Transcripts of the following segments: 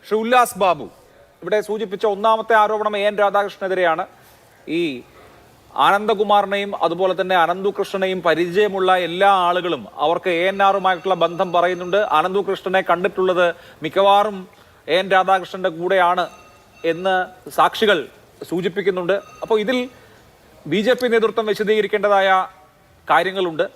ശ്രീ ഉല്ലാസ് ബാബു ഇവിടെ സൂചിപ്പിച്ച ഒന്നാമത്തെ ആരോപണം എൻ രാധാകൃഷ്ണനെതിരെയാണ്. ഈ ആനന്ദകുമാറിനെയും അതുപോലെ തന്നെ അനന്തുകൃഷ്ണനെയും പരിചയമുള്ള എല്ലാ ആളുകളും അവർക്ക് ANRുമായിട്ടുള്ള ബന്ധം പറയുന്നുണ്ട്. അനന്തുകൃഷ്ണനെ കണ്ടിട്ടുള്ളത് മിക്കവാറും എൻ രാധാകൃഷ്ണന്റെ കൂടെയാണ് എന്ന് സാക്ഷികൾ സൂചിപ്പിക്കുന്നുണ്ട്. അപ്പോൾ ഇതിൽ BJP നേതൃത്വം വിശദീകരിക്കേണ്ടതായ കാര്യങ്ങളുണ്ട്.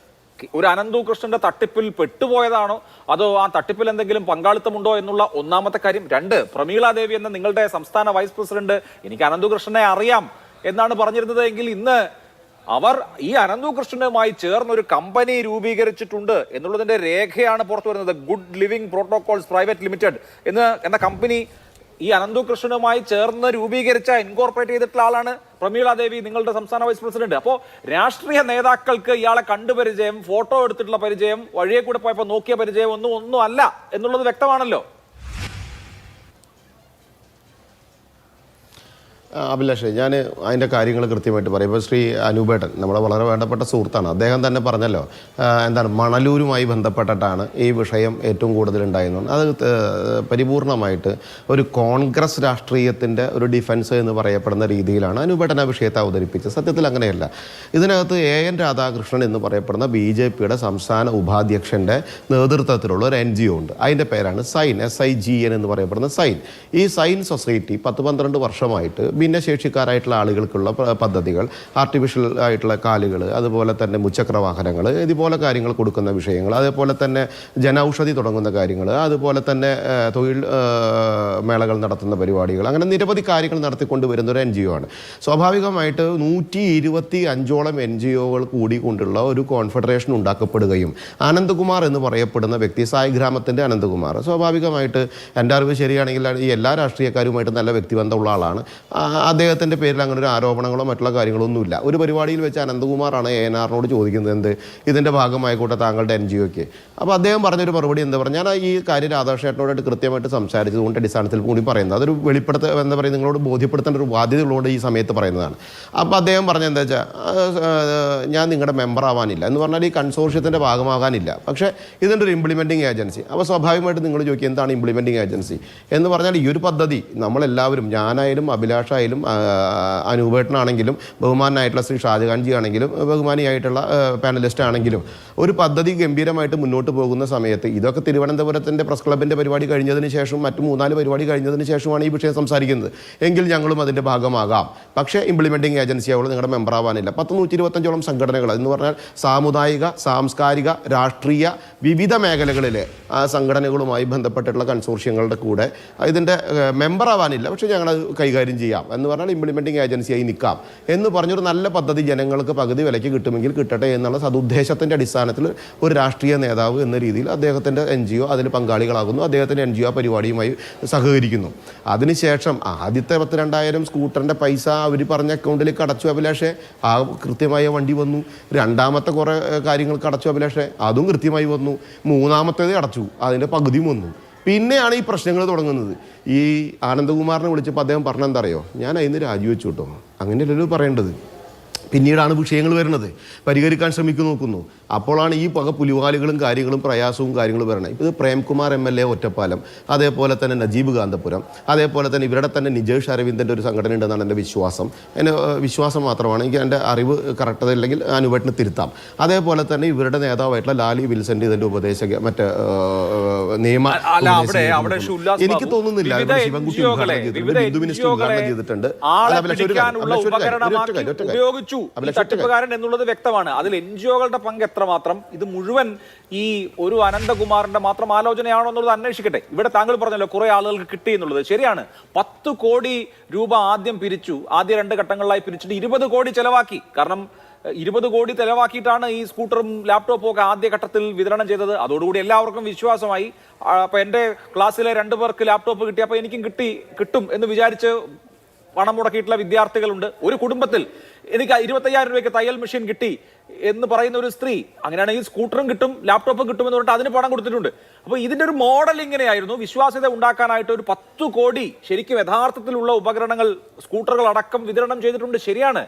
ഒരു അനന്തുകൃഷ്ണന്റെ തട്ടിപ്പിൽ പെട്ടുപോയതാണോ അതോ ആ തട്ടിപ്പിൽ എന്തെങ്കിലും പങ്കാളിത്തമുണ്ടോ എന്നുള്ള ഒന്നാമത്തെ കാര്യം. രണ്ട്, പ്രമീള ദേവി എന്ന നിങ്ങളുടെ സംസ്ഥാന വൈസ് പ്രസിഡന്റ് എനിക്ക് അനന്തുകൃഷ്ണനെ അറിയാം എന്നാണ് പറഞ്ഞിരുന്നത് എങ്കിൽ ഇന്ന് അവർ ഈ അനന്തുകൃഷ്ണനുമായി ചേർന്ന് ഒരു കമ്പനി രൂപീകരിച്ചിട്ടുണ്ട് എന്നുള്ളതിന്റെ രേഖയാണ് പുറത്തു വരുന്നത്. Good living protocols private limited എന്ന കമ്പനി ഈ അനന്തുകൃഷ്ണനുമായി ചേർന്ന് രൂപീകരിച്ച ഇൻകോർപ്പറേറ്റ് ചെയ്തിട്ടുള്ള ആളാണ് പ്രമീള ദേവി, നിങ്ങളുടെ സംസ്ഥാന വൈസ് പ്രസിഡന്റ്. അപ്പോൾ രാഷ്ട്രീയ നേതാക്കൾക്ക് ഇയാളെ കണ്ടു പരിചയം, ഫോട്ടോ എടുത്തിട്ടുള്ള പരിചയം, വഴിയെ കൂടെ പോയപ്പോൾ നോക്കിയ പരിചയം ഒന്നും അല്ല എന്നുള്ളത് വ്യക്തമാണല്ലോ. അഭിലാഷേ, ഞാൻ അതിൻ്റെ കാര്യങ്ങൾ കൃത്യമായിട്ട് പറയും. ഇപ്പോൾ ശ്രീ അനൂപേട്ടൻ നമ്മുടെ വളരെ വേണ്ടപ്പെട്ട സുഹൃത്താണ്. അദ്ദേഹം തന്നെ പറഞ്ഞല്ലോ, എന്താണ് മണലൂരുമായി ബന്ധപ്പെട്ടിട്ടാണ് ഈ വിഷയം ഏറ്റവും കൂടുതൽ ഉണ്ടായിരുന്നത്. അത് പരിപൂർണമായിട്ട് ഒരു കോൺഗ്രസ് രാഷ്ട്രീയത്തിൻ്റെ ഒരു ഡിഫൻസ് എന്ന് പറയപ്പെടുന്ന രീതിയിലാണ് അനൂപേട്ടൻ ആ വിഷയത്തെ അവതരിപ്പിച്ചത്. സത്യത്തിൽ അങ്ങനെയല്ല. ഇതിനകത്ത് AN രാധാകൃഷ്ണൻ എന്ന് പറയപ്പെടുന്ന BJPയുടെ സംസ്ഥാന ഉപാധ്യക്ഷൻ്റെ നേതൃത്വത്തിലുള്ള ഒരു NGO ഉണ്ട്. അതിൻ്റെ പേരാണ് സൈൻ, SIGN എന്ന് പറയപ്പെടുന്ന സൈൻ. ഈ സൈൻ സൊസൈറ്റി 10-12 വർഷമായിട്ട് ഭിന്നശേഷിക്കാരായിട്ടുള്ള ആളുകൾക്കുള്ള പദ്ധതികൾ, ആർട്ടിഫിഷ്യൽ ആയിട്ടുള്ള കാലുകൾ, അതുപോലെ തന്നെ മുച്ചക്ര വാഹനങ്ങൾ, ഇതുപോലെ കാര്യങ്ങൾ കൊടുക്കുന്ന വിഷയങ്ങൾ, അതേപോലെ തന്നെ ജനൌഷധി തുടങ്ങുന്ന കാര്യങ്ങൾ, അതുപോലെ തന്നെ തൊഴിൽ മേളകൾ നടത്തുന്ന പരിപാടികൾ, അങ്ങനെ നിരവധി കാര്യങ്ങൾ നടത്തിക്കൊണ്ട് വരുന്ന ഒരു NGO ആണ്. സ്വാഭാവികമായിട്ട് 125ഓളം NGOകൾ കൂടിക്കൊണ്ടുള്ള ഒരു കോൺഫെഡറേഷൻ ഉണ്ടാക്കപ്പെടുകയും അനന്തകുമാർ എന്ന് പറയപ്പെടുന്ന വ്യക്തി, സായി ഗ്രാമത്തിൻ്റെ അനന്തകുമാർ, സ്വാഭാവികമായിട്ട് എൻ്റെ അറിവ് ശരിയാണെങ്കിൽ ഈ എല്ലാ രാഷ്ട്രീയക്കാരുമായിട്ട് നല്ല വ്യക്തിബന്ധമുള്ള ആളാണ്. അദ്ദേഹത്തിൻ്റെ പേരിൽ അങ്ങനെ ഒരു ആരോപണങ്ങളോ മറ്റുള്ള കാര്യങ്ങളൊന്നുമില്ല. ഒരു പരിപാടിയിൽ വെച്ച് അനന്തകുമാറാണ് ANRനോട് ചോദിക്കുന്നത്, എന്ത് ഇതിൻ്റെ ഭാഗമായിക്കോട്ടെ താങ്കളുടെ NGOയ്ക്ക്. അപ്പോൾ അദ്ദേഹം പറഞ്ഞൊരു മറുപടി എന്താ പറഞ്ഞാൽ, ഞാൻ ഈ കാര്യം രാധാകൃഷ്ണനോടായിട്ട് കൃത്യമായിട്ട് സംസാരിച്ചതുകൊണ്ട് അടിസ്ഥാനത്തിൽ കൂടി പറയുന്നത്, അതൊരു എന്താ പറയുക, നിങ്ങളോട് ബോധ്യപ്പെടുത്തേണ്ട ഒരു ബാധ്യത ഉള്ളതുകൊണ്ട് ഈ സമയത്ത് പറയുന്നതാണ്. അപ്പോൾ അദ്ദേഹം പറഞ്ഞ എന്താ വെച്ചാൽ, ഞാൻ നിങ്ങളുടെ മെമ്പർ ആവാനില്ല എന്ന് പറഞ്ഞാൽ ഈ കൺസോർഷ്യത്തിൻ്റെ ഭാഗമാകാനില്ല, പക്ഷേ ഇതിൻ്റെ ഒരു ഇംപ്ലിമെൻറ്റിംഗ് ഏജൻസി. അപ്പോൾ സ്വാഭാവികമായിട്ട് നിങ്ങൾ ചോദിക്കും എന്താണ് ഇംപ്ലിമെൻറ്റിംഗ് ഏജൻസി എന്ന് പറഞ്ഞാൽ, ഈ ഒരു പദ്ധതി നമ്മളെല്ലാവരും, ഞാനായാലും അഭിലാഷായാലും അനൂപേട്ടനാണെങ്കിലും ബഹുമാനായിട്ടുള്ള ശ്രീ ഷാജഹാൻജി ആണെങ്കിലും ബഹുമാനിയായിട്ടുള്ള പാനലിസ്റ്റ് ആണെങ്കിലും ഒരു പദ്ധതി ഗംഭീരമായിട്ട് മുന്നോട്ട് പോകുന്ന സമയത്ത്, ഇതൊക്കെ തിരുവനന്തപുരത്തിൻ്റെ പ്രസ് ക്ലബിൻ്റെ പരിപാടി കഴിഞ്ഞതിന് ശേഷം മറ്റ് 3-4 പരിപാടി കഴിഞ്ഞതിന് ശേഷമാണ് ഈ വിഷയം സംസാരിക്കുന്നത് എങ്കിൽ ഞങ്ങളും അതിൻ്റെ ഭാഗമാകാം. പക്ഷേ ഇംപ്ലിമെൻറ്റിംഗ് ഏജൻസി ആവുമ്പോൾ നിങ്ങളുടെ മെമ്പർ ആവാനില്ല. 125ഓളം സംഘടനകൾ എന്ന് പറഞ്ഞാൽ സാമുദായിക, സാംസ്കാരിക, രാഷ്ട്രീയ വിവിധ മേഖലകളിലെ ആ സംഘടനകളുമായി ബന്ധപ്പെട്ടിട്ടുള്ള കൺസോർഷ്യങ്ങളുടെ കൂടെ ഇതിൻ്റെ മെമ്പർ ആവാനില്ല, പക്ഷേ ഞങ്ങളത് കൈകാര്യം ചെയ്യാം എന്ന് പറഞ്ഞാൽ ഇംപ്ലിമെൻറ്റിംഗ് ഏജൻസിയായി നിൽക്കാം എന്ന് പറഞ്ഞൊരു നല്ല പദ്ധതി ജനങ്ങൾക്ക് പകുതി വിലയ്ക്ക് കിട്ടുമെങ്കിൽ കിട്ടട്ടെ എന്നുള്ള സതുദ്ദേശത്തിൻ്റെ അടിസ്ഥാനത്തിൽ ഒരു രാഷ്ട്രീയ നേതാവ് എന്ന രീതിയിൽ അദ്ദേഹത്തിൻ്റെ NGO അതിൽ പങ്കാളികളാകുന്നു. അദ്ദേഹത്തിൻ്റെ NGO പരിപാടിയുമായി സഹകരിക്കുന്നു. അതിനുശേഷം ആദ്യത്തെ 10,000 സ്കൂട്ടറിൻ്റെ പൈസ അവർ പറഞ്ഞ അക്കൗണ്ടിലേക്ക് അടച്ചു അഭിലാഷേ, ആ കൃത്യമായ വണ്ടി വന്നു. രണ്ടാമത്തെ കുറേ കാര്യങ്ങൾക്ക് അടച്ചു അഭിലാഷേ, അതും കൃത്യമായി വന്നു. മൂന്നാമത്തേത് അടച്ചു, അതിൻ്റെ പകുതിയും വന്നു. പിന്നെയാണ് ഈ പ്രശ്നങ്ങൾ തുടങ്ങുന്നത്. ഈ ആനന്ദകുമാറിനെ വിളിച്ചപ്പോൾ അദ്ദേഹം പറഞ്ഞെന്താ അറിയോ, ഞാൻ അതിന് രാജിവെച്ചു കേട്ടോ. അങ്ങനെയല്ലല്ലോ പറയേണ്ടത്. പിന്നീടാണ് വിഷയങ്ങൾ വരുന്നത്, പരിഹരിക്കാൻ നോക്കുന്നു. അപ്പോഴാണ് ഈ പുലിവാലുകളും കാര്യങ്ങളും പ്രയാസവും കാര്യങ്ങളും വരണം. ഇത് പ്രേംകുമാർ MLA ഒറ്റപ്പാലം, അതേപോലെ തന്നെ നജീബ് കാന്തപുരം, അതേപോലെ തന്നെ ഇവരുടെ തന്നെ നിജേഷ് അരവിന്ദൻ്റെ ഒരു സംഘടന ഉണ്ടെന്നാണ് എൻ്റെ വിശ്വാസം. എൻ്റെ വിശ്വാസം മാത്രമാണ്, എനിക്ക് എൻ്റെ അറിവ് കറക്റ്റ് അല്ലെങ്കിൽ അനുവേട്ടന് തിരുത്താം. അതേപോലെ തന്നെ ഇവരുടെ നേതാവായിട്ടുള്ള ലാലി വിൽസൻ്റെ ഇതിൻ്റെ ഉപദേശക മറ്റേ നിയമ എനിക്ക് തോന്നുന്നില്ല ശിവൻകുട്ടി ഹിന്ദു മിനിസ്റ്റർ ഉദ്ഘാടനം ചെയ്തിട്ടുണ്ട്. തട്ടിപ്പുകാരൻ എന്നുള്ളത് വ്യക്തമാണ്. അതിൽ NGOകളുടെ പങ്ക് എത്രമാത്രം, ഇത് മുഴുവൻ ഈ ഒരു അനന്തകുമാറിന്റെ മാത്രം ആലോചനയാണോ എന്നുള്ളത് അന്വേഷിക്കട്ടെ. ഇവിടെ താങ്കൾ പറഞ്ഞല്ലോ കുറെ ആളുകൾക്ക് കിട്ടി എന്നുള്ളത് ശരിയാണ്. 10 കോടി രൂപ ആദ്യം പിരിച്ചു, ആദ്യ 2 ഘട്ടങ്ങളിലായി പിരിച്ചിട്ട് 20 കോടി ചെലവാക്കി. കാരണം 20 കോടി ചെലവാക്കിയിട്ടാണ് ഈ സ്കൂട്ടറും ലാപ്ടോപ്പും ഒക്കെ ആദ്യഘട്ടത്തിൽ വിതരണം ചെയ്തത്. അതോടുകൂടി എല്ലാവർക്കും വിശ്വാസമായി. അപ്പൊ എൻ്റെ ക്ലാസ്സിലെ 2 പേർക്ക് ലാപ്ടോപ്പ് കിട്ടി, അപ്പൊ എനിക്കും കിട്ടും എന്ന് വിചാരിച്ച് പണം മുടക്കിയിട്ടുള്ള വിദ്യാർത്ഥികളുണ്ട്. ഒരു കുടുംബത്തിൽ എനിക്ക് 25,000 രൂപയ്ക്ക് തയ്യൽ മെഷീൻ കിട്ടി എന്ന് പറയുന്ന ഒരു സ്ത്രീ, അങ്ങനെയാണെങ്കിൽ സ്കൂട്ടറും കിട്ടും ലാപ്ടോപ്പും കിട്ടുമെന്ന് പറഞ്ഞിട്ട് അതിന് പണം കൊടുത്തിട്ടുണ്ട്. അപ്പോൾ ഇതിന്റെ ഒരു മോഡൽ ഇങ്ങനെയായിരുന്നു. വിശ്വാസ്യത ഉണ്ടാക്കാനായിട്ട് ഒരു 10 കോടി ശരിക്കും യഥാർത്ഥത്തിലുള്ള ഉപകരണങ്ങൾ, സ്കൂട്ടറുകൾ അടക്കം വിതരണം ചെയ്തിട്ടുണ്ട്, ശരിയാണ്.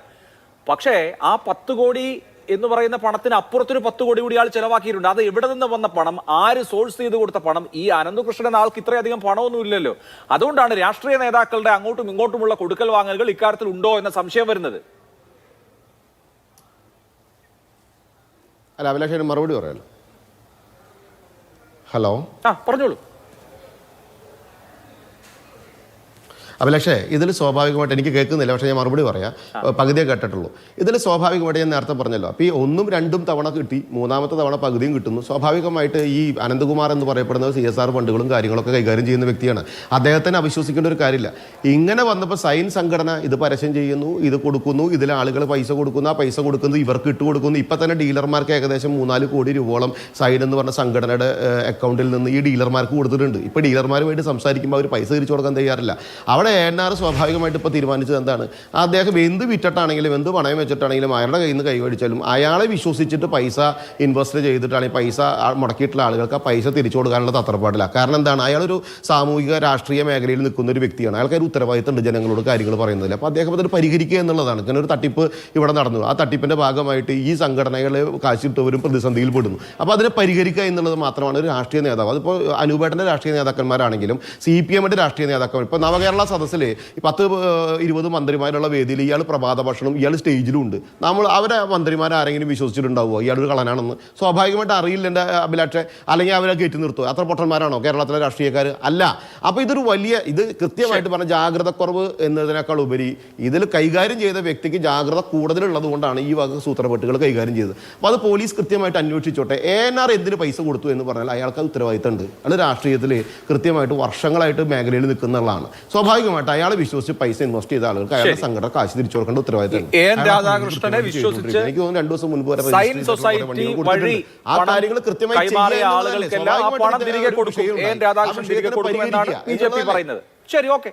പക്ഷേ ആ 10 കോടി എന്ന് പറയുന്ന പണത്തിന് അപ്പുറത്തൊരു 10 കോടി കൂടി ആൾ ചെലവാക്കിയിട്ടുണ്ട്. അത് എവിടെ നിന്ന് വന്ന പണം, ആര് സോഴ്സ് ചെയ്ത് കൊടുത്ത പണം? ഈ അനന്തകൃഷ്ണൻ എന്ന ആൾക്ക് ഇത്രയധികം പണമൊന്നും ഇല്ലല്ലോ. അതുകൊണ്ടാണ് രാഷ്ട്രീയ നേതാക്കളുടെ അങ്ങോട്ടും ഇങ്ങോട്ടുമുള്ള കൊടുക്കൽ വാങ്ങലുകൾ ഇക്കാര്യത്തിൽ ഉണ്ടോ എന്ന സംശയം വരുന്നത്. അല്ല, അഭിലാഷ് മറുപടി പറയാലോ. ഹലോ, പറഞ്ഞോളൂ. അഭിലാഷേ, ഇതിൽ സ്വാഭാവികമായിട്ട് എനിക്ക് കേൾക്കുന്നില്ല, പക്ഷേ ഞാൻ മറുപടി പറയാം. പകുതിയെ കേട്ടിട്ടുള്ളൂ. ഇതിൽ സ്വാഭാവികമായിട്ട് ഞാൻ നേരത്തെ പറഞ്ഞല്ലോ, അപ്പോൾ ഈ 1ഉം 2ഉം തവണ കിട്ടി, 3ാമത്തെ തവണ പകുതിയും കിട്ടുന്നു. സ്വാഭാവികമായിട്ട് ഈ അനന്തകുമാർ എന്ന് പറയപ്പെടുന്നത് CSR ഫണ്ടുകളും കാര്യങ്ങളൊക്കെ കൈകാര്യം ചെയ്യുന്ന വ്യക്തിയാണ്. അദ്ദേഹത്തിന് അവിശ്വസിക്കേണ്ട ഒരു കാര്യമില്ല. ഇങ്ങനെ വന്നപ്പോൾ സൈൻ സംഘടന ഇത് പരസ്യം ചെയ്യുന്നു, ഇത് കൊടുക്കുന്നു, ഇതിൽ ആളുകൾ പൈസ കൊടുക്കുന്നു, ആ പൈസ കൊടുക്കുന്നത് ഇവർക്ക് ഇട്ട് കൊടുക്കുന്നു. ഇപ്പം തന്നെ ഡീലർമാർക്ക് ഏകദേശം 3-4 കോടി രൂപയോളം സൈൻ എന്ന് പറഞ്ഞ സംഘടനയുടെ അക്കൗണ്ടിൽ നിന്ന് ഈ ഡീലർമാർക്ക് കൊടുത്തിട്ടുണ്ട്. ഇപ്പോൾ ഡീലർമാരുമായിട്ട് സംസാരിക്കുമ്പോൾ അവർ പൈസ തിരിച്ചു കൊടുക്കാൻ തയ്യാറില്ല. അവിടെ ANR സ്വാഭാവികമായിട്ട് ഇപ്പോൾ തീരുമാനിച്ചത് എന്താണ്? അദ്ദേഹം എന്ത് വിറ്റിട്ടാണെങ്കിലും എന്ത് പണയം വെച്ചിട്ടാണെങ്കിലും അയാളുടെ കയ്യിൽ നിന്ന് കൈവടിച്ചാലും അയാളെ വിശ്വസിച്ചിട്ട് പൈസ ഇൻവെസ്റ്റ് ചെയ്തിട്ടാണെങ്കിൽ പൈസ മുടക്കിയിട്ടുള്ള ആളുകൾക്ക് ആ പൈസ തിരിച്ചു കൊടുക്കാനുള്ള തത്രപ്പാടില്ല. കാരണം എന്താണ്? അയാളൊരു സാമൂഹിക രാഷ്ട്രീയ മേഖലയിൽ നിൽക്കുന്ന ഒരു വ്യക്തിയാണ്. അയാൾക്ക് ഒരു ഉത്തരവാദിത്തമുണ്ട് ജനങ്ങളോട് കാര്യങ്ങൾ പറയുന്നതിൽ. അപ്പോൾ അദ്ദേഹം അതിന് പരിഹരിക്കുക എന്നുള്ളതാണ്. ഇങ്ങനെ ഒരു തട്ടിപ്പ് ഇവിടെ നടന്നു. ആ തട്ടിപ്പിൻ്റെ ഭാഗമായിട്ട് ഈ സംഘടനകളെ കാശിട്ടവരും പ്രതിസന്ധിയിൽ പെടുന്നു. അപ്പോൾ അതിനെ പരിഹരിക്കുക എന്നുള്ളത് മാത്രമാണ് ഒരു രാഷ്ട്രീയ നേതാവ്. അതിപ്പോൾ അനൂപേട്ടൻ്റെ രാഷ്ട്രീയ നേതാക്കന്മാരാണെങ്കിലും CPM-ന്റെ രാഷ്ട്രീയ നേതാക്കന്മാർ, ഇപ്പോൾ നവകേരള സദസ്സിൽ 10-20 മന്ത്രിമാരുള്ള വേദിയിൽ ഇയാൾ പ്രഭാത ഭക്ഷണം, ഇയാൾ സ്റ്റേജിലും ഉണ്ട്. അവരെ മന്ത്രിമാരാരെങ്കിലും വിശ്വസിച്ചിട്ടുണ്ടാവുമോ ഇയാളൊരു കളനാണെന്ന്? സ്വാഭാവികമായിട്ട് അറിയില്ല എൻ്റെ അഭിലാഷെ. അല്ലെങ്കിൽ അവരെ കയറ്റി നിർത്തുമോ? അത്ര പൊട്ടന്മാരാണോ കേരളത്തിലെ രാഷ്ട്രീയക്കാർ? അല്ല. അപ്പോൾ ഇതൊരു വലിയ, ഇത് കൃത്യമായിട്ട് പറഞ്ഞ ജാഗ്രതക്കുറവ് എന്നതിനേക്കാൾ ഉപരി ഇതിൽ കൈകാര്യം ചെയ്ത വ്യക്തിക്ക് ജാഗ്രത കൂടുതലുള്ളത് കൊണ്ടാണ് ഈ വക സൂത്രപ്പെട്ടുകൾ കൈകാര്യം ചെയ്തത്. അപ്പോൾ അത് പോലീസ് കൃത്യമായിട്ട് അന്വേഷിച്ചോട്ടെ. ANR എന്തിന് പൈസ കൊടുത്തു എന്ന് പറഞ്ഞാൽ അയാൾക്ക് അത് ഉത്തരവാദിത്തമുണ്ട്. അയാൾ രാഷ്ട്രീയത്തിൽ കൃത്യമായിട്ട് വർഷങ്ങളായിട്ട് മേഖലയിൽ നിൽക്കുന്നതാണ്. സ്വാഭാവികമായിട്ട് അയാളെ വിശ്വസിച്ച് പൈസ ഇൻവെസ്റ്റ് ചെയ്ത ആളുകൾക്ക് അയാളുടെ സംഘടന കാശ് തിരിച്ചു കൊടുക്കേണ്ട ഉത്തരവാദിത്തം. രാധാകൃഷ്ണനെ വിശ്വസിച്ച് എനിക്ക് തോന്നുന്നു 2 ദിവസം മുൻപ് സൈൻ സൊസൈറ്റി വഴി ആ കാര്യങ്ങൾ കൃത്യമായി ആളുകൾക്കെല്ലാം പണം തിരികെ കൊടുക്കും. രാധാകൃഷ്ണൻ തിരികെ കൊടുക്കുമെന്നാണ് BJP പറയുന്നത്. ശരി, ഓക്കെ.